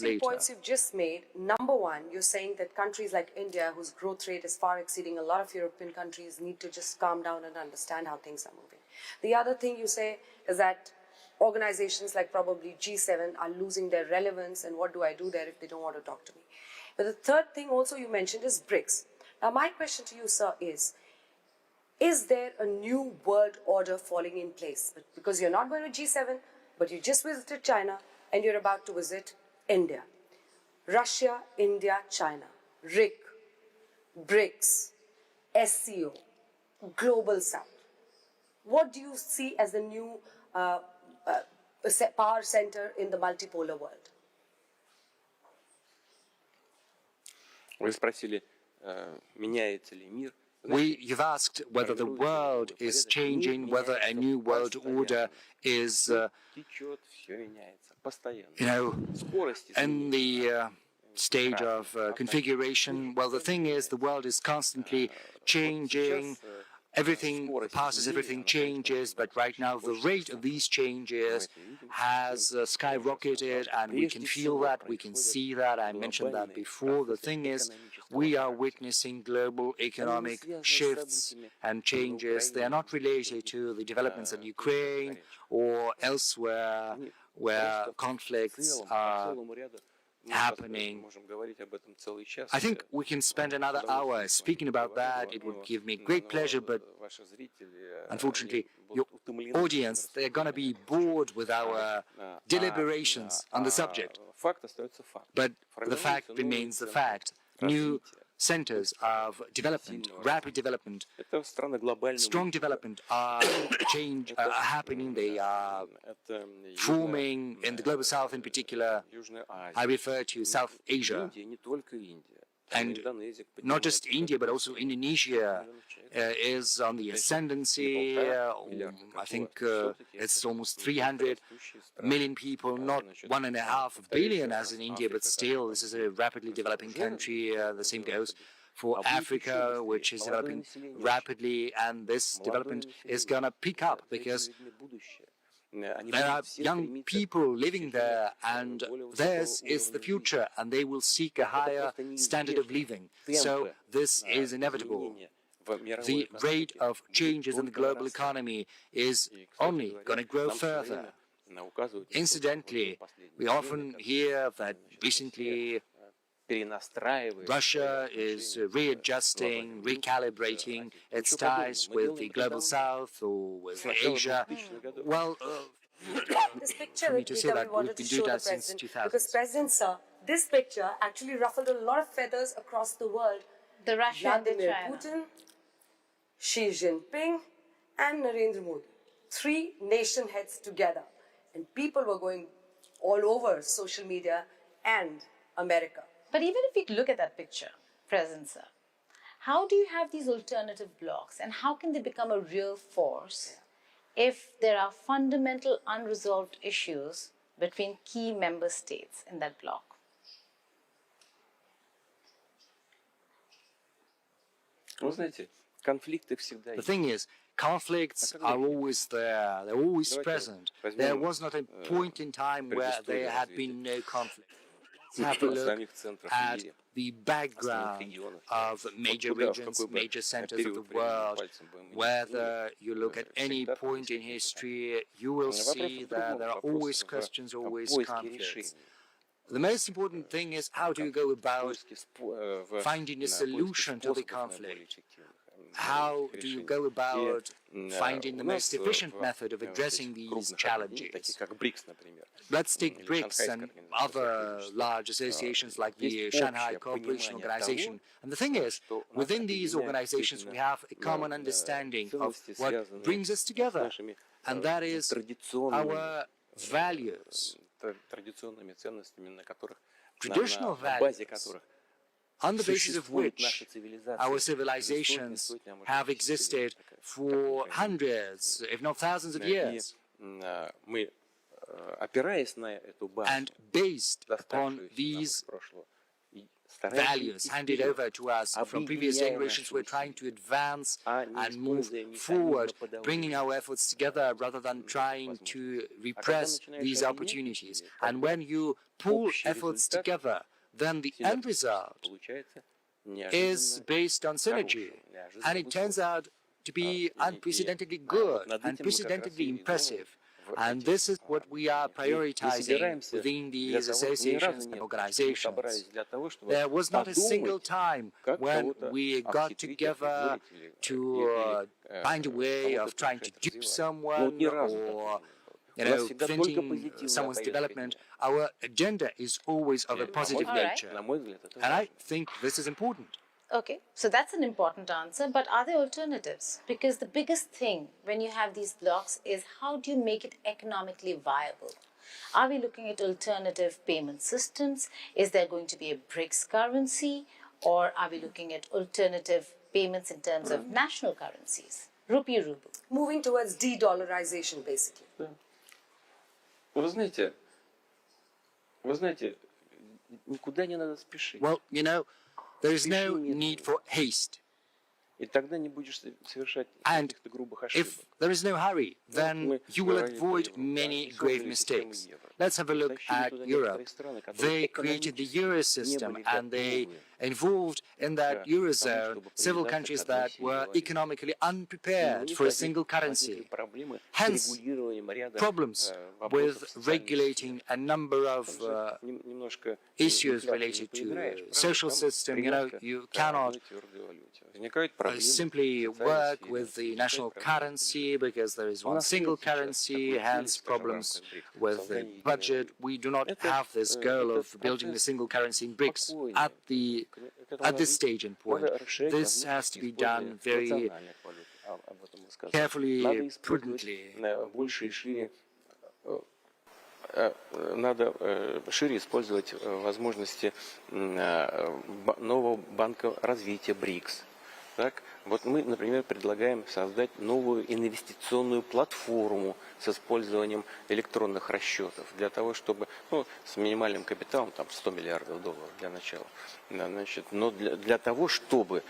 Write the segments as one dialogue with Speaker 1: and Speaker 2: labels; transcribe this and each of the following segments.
Speaker 1: later.
Speaker 2: Points you've just made. Number one, you're saying that countries like India, whose growth rate is far exceeding a lot of European countries, need to just calm down and understand how things are moving. The other thing you say is that organizations like probably G7 are losing their relevance, and what do I do there if they don't want to talk to me? But the third thing also you mentioned is BRICS. Now my question to you, sir, is there a new world order falling in place? Because you're not going to G7, but you just visited China and you're about to visit India. Russia, India, China, BRICS, SCO, Global South. What do you see as the new power center in the multipolar world?
Speaker 3: Вы спросили, меняется ли мир?
Speaker 1: You've asked whether the world is changing, whether a new world order is, in the stage of configuration. Well, the thing is, the world is constantly changing. Everything passes, everything changes, but right now the rate of these changes has skyrocketed, and we can feel that, we can see that. I mentioned that before. The thing is, we are witnessing global economic shifts and changes. They are not related to the developments in Ukraine or elsewhere where conflicts are happening. I think we can spend another hour speaking about that. It would give me great pleasure, but unfortunately, your audience, they're going to be bored with our deliberations on the subject. But the fact remains the fact. New centers of development, rapid development, strong development are happening. They are forming in the Global South in particular. I refer to South Asia. And not just India, but also Indonesia is on the ascendancy. I think it's almost 300 million people, not 1.5 billion as in India, but still this is a rapidly developing country. The same goes for Africa, which is developing rapidly, and this development is going to pick up because there are young people living there, and theirs is the future, and they will seek a higher standard of living. So this is inevitable. The rate of changes in the global economy is only going to grow further. Incidentally, we often hear that recently Russia is readjusting, recalibrating its ties with the Global South or with Asia. Well,
Speaker 2: this picture for me to say that we've been doing that since 2000. Because President, sir, this picture actually ruffled a lot of feathers across the world.
Speaker 4: The Russia and the
Speaker 2: Vladimir
Speaker 4: China.
Speaker 2: Putin, Xi Jinping, and Narendra Modi. 3 nation heads together. And people were going all over social media and America.
Speaker 4: But even if we look at that picture, President Sir, how do you have these alternative blocs, and how can they become a real force if there are fundamental unresolved issues between key member states in that bloc?
Speaker 1: The thing is, conflicts are always there, they're always present. There was not a point in time where there had been no conflict. Let's have a look at the background of major regions, major centers of the world. Whether you look at any point in history, you will see that there are always questions, always conflicts. The most important thing is how do you go about finding a solution to the conflict? How do you go about finding the most efficient method of addressing these challenges? Let's take BRICS and other large associations like the Shanghai Cooperation Organization. And the thing is, within these organizations, we have a common understanding of what brings us together, and that is our values, traditional values, on the basis of which our civilizations have existed for hundreds, if not thousands of years. And based upon these values handed over to us from previous generations. We're trying to advance and move forward, bringing our efforts together rather than trying to repress these opportunities. And when you pull efforts together, then the end result is based on synergy, and it turns out to be unprecedentedly good, unprecedentedly impressive. And this is what we are prioritizing within these associations and organizations. There was not a single time when we got together to find a way of trying to dupe someone or preventing someone's development. Our agenda is always of a positive nature. And I think this is important.
Speaker 4: Okay, so that's an important answer, but are there alternatives? Because the biggest thing when you have these blocks is how do you make it economically viable? Are we looking at alternative payment systems? Is there going to be a BRICS currency? Or are we looking at alternative payments in terms of national currencies? Rupee, ruble.
Speaker 2: Moving towards de-dollarization, basically.
Speaker 3: Вы знаете, никуда не надо спешить.
Speaker 1: Well, there is no need for haste.
Speaker 3: И тогда не будешь совершать каких-то грубых ошибок.
Speaker 1: If there is no hurry, then you will avoid many grave mistakes. Let's have a look at Europe. They created the euro system and they involved in that eurozone several countries that were economically unprepared for a single currency. Hence, problems with regulating a number of issues related to the social system. You cannot simply work with the national currency because there is one single currency, hence problems with the budget. We do not have this goal of building the single currency in BRICS at this stage and point. This has to be done very carefully, prudently.
Speaker 3: Надо шире использовать возможности нового банка развития БРИКС. Так? Вот мы, например, предлагаем создать новую инвестиционную платформу с использованием электронных расчетов для того, чтобы, с минимальным капиталом, там, $100 миллиардов для начала, но для того, чтобы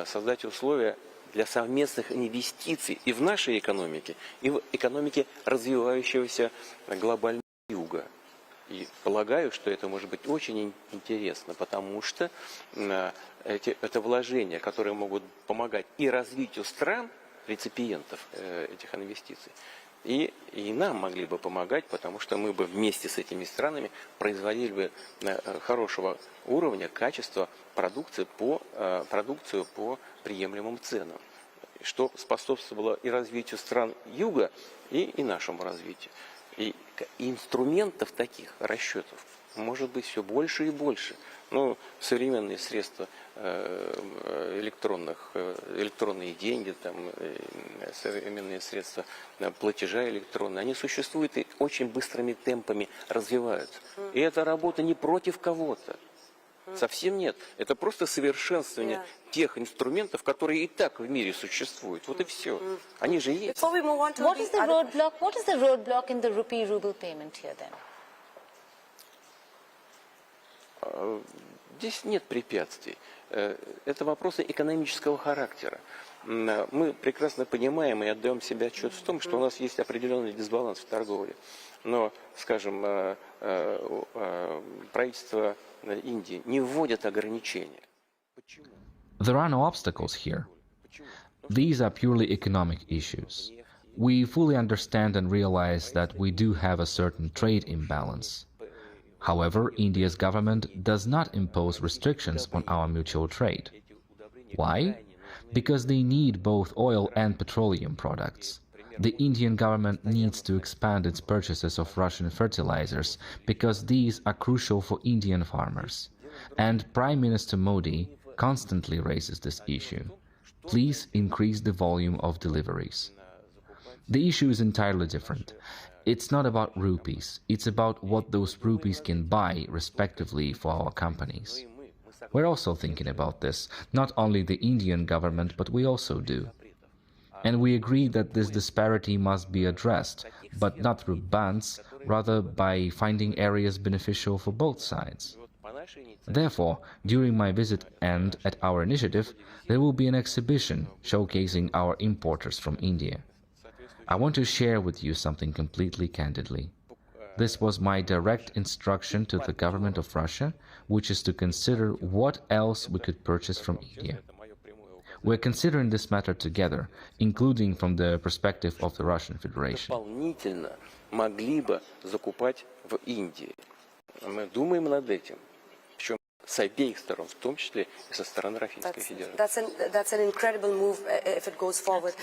Speaker 3: создать условия для совместных инвестиций и в нашей экономике, и в экономике развивающегося глобального юга. И полагаю, что это может быть очень интересно, потому что это вложения, которые могут помогать и развитию стран, реципиентов этих инвестиций, и нам могли бы помогать, потому что мы бы вместе с этими странами производили бы хорошего уровня, качества продукцию по приемлемым ценам, что способствовало и развитию стран юга, и нашему развитию. И инструментов таких расчетов может быть все больше и больше. Современные средства электронные деньги, современные средства платежа электронные, они существуют и очень быстрыми темпами развиваются. И эта работа не против кого-то. Совсем нет. Это просто совершенствование тех инструментов, которые и так в мире существуют. Вот и все. Они же есть.
Speaker 4: What is the roadblock in the rupee-ruble payment here then?
Speaker 3: Здесь нет препятствий. Это вопросы экономического характера. Мы прекрасно понимаем и отдаем себе отчет в том, что у нас есть определенный дисбаланс в торговле. Но, скажем, правительство Индии не вводит ограничения.
Speaker 5: There are no obstacles here. These are purely economic issues. We fully understand and realize that we do have a certain trade imbalance. However, India's government does not impose restrictions on our mutual trade. Why? Because they need both oil and petroleum products. The Indian government needs to expand its purchases of Russian fertilizers because these are crucial for Indian farmers. And Prime Minister Modi constantly raises this issue. Please increase the volume of deliveries. The issue is entirely different. It's not about rupees, it's about what those rupees can buy, respectively, for our companies. We're also thinking about this, not only the Indian government, but we also do. And we agree that this disparity must be addressed, but not through bans, rather by finding areas beneficial for both sides. Therefore, during my visit and at our initiative, there will be an exhibition showcasing our importers from India. I want to share with you something completely candidly. This was my direct instruction to the government of Russia, which is to consider what else we could purchase from India. We're considering this matter together, including from the perspective of the Russian Federation.
Speaker 3: Дополнительно могли бы закупать в Индии. Мы думаем над этим, причем с обеих сторон, в том числе и со стороны Российской Федерации.
Speaker 2: That's an incredible move if it goes forward.